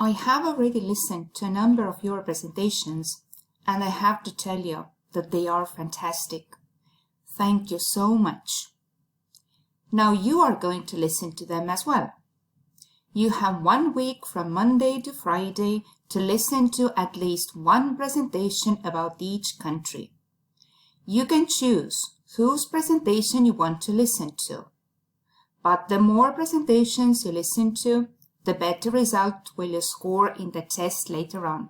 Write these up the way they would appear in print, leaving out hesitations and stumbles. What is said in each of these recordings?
I have already listened to a number of your presentations, and I have to tell you that they are fantastic. Thank you so much. Now you are going to listen to them as well. You have 1 week from Monday to Friday to listen to at least one presentation about each country. You can choose whose presentation you want to listen to. But the more presentations you listen to, the better result will you score in the test later on.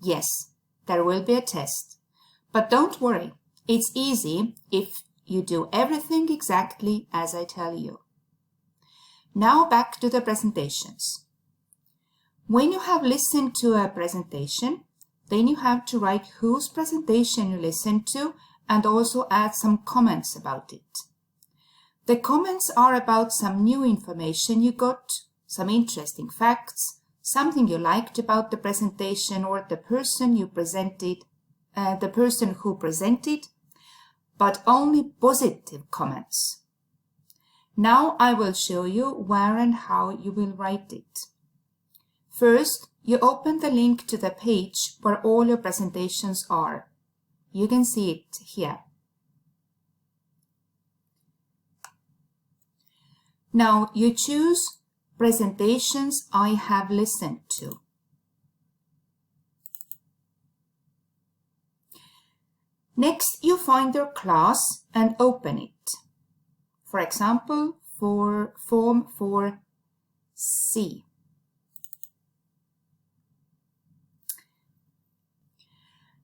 Yes, there will be a test. But don't worry, it's easy if you do everything exactly as I tell you. Now back to the presentations. When you have listened to a presentation, then you have to write whose presentation you listened to and also add some comments about it. The comments are about some new information you got, some interesting facts, something you liked about the presentation or the person who presented, but only positive comments. Now I will show you where and how you will write it. First, you open the link to the page where all your presentations are. You can see it here. Now you choose presentations I have listened to. Next, you find your class and open it. For example, for Form 4C.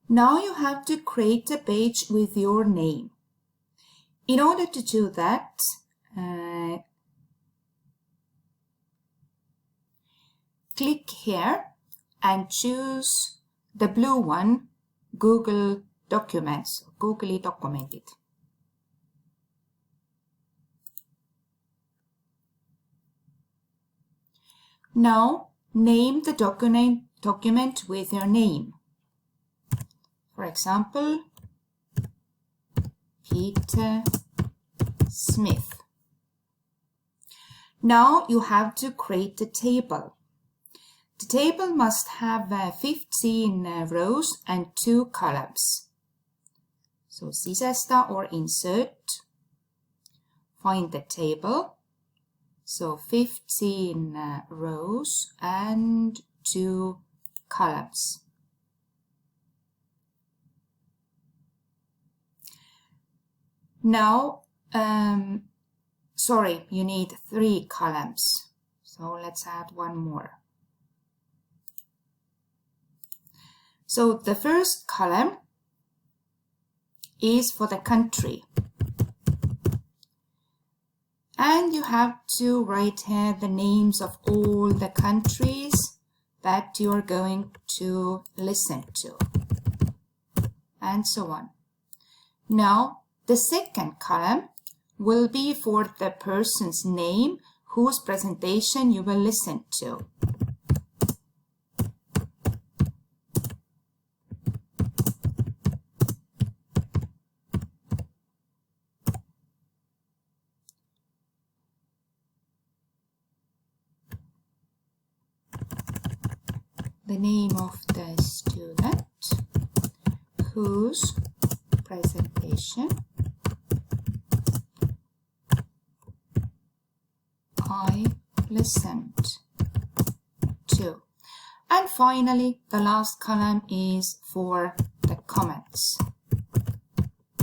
Now you have to create a page with your name. In order to do that, click here and choose the blue one, Google Documents, Google Documented. Now name the document with your name. For example, Peter Smith. Now you have to create a table. The table must have 15 rows and 2 columns. So sisesta or insert, find the table. So 15 rows and 2 columns. Now, you need 3 columns. So let's add one more. So the first column is for the country. And you have to write here the names of all the countries that you are going to listen to. And so on. Now, the second column will be for the person's name whose presentation you will listen to. The name of the student whose presentation I listened to. And finally, the last column is for the comments.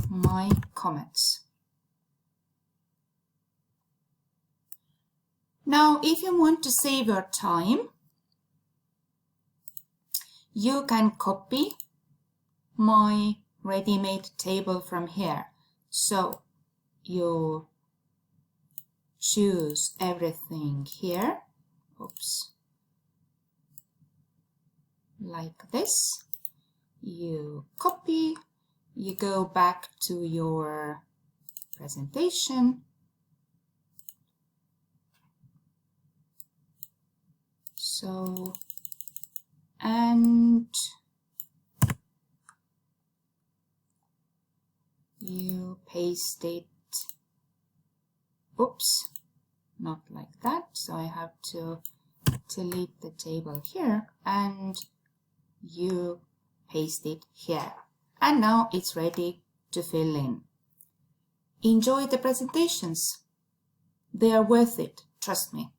My comments. Now, if you want to save your time, you can copy my ready-made table from here. So you choose everything here. Oops. Like this. You copy. You go back to your presentation. So, and you paste it. Oops, not like that. So I have to delete the table here and you paste it here. And now it's ready to fill in. Enjoy the presentations. They are worth it, trust me.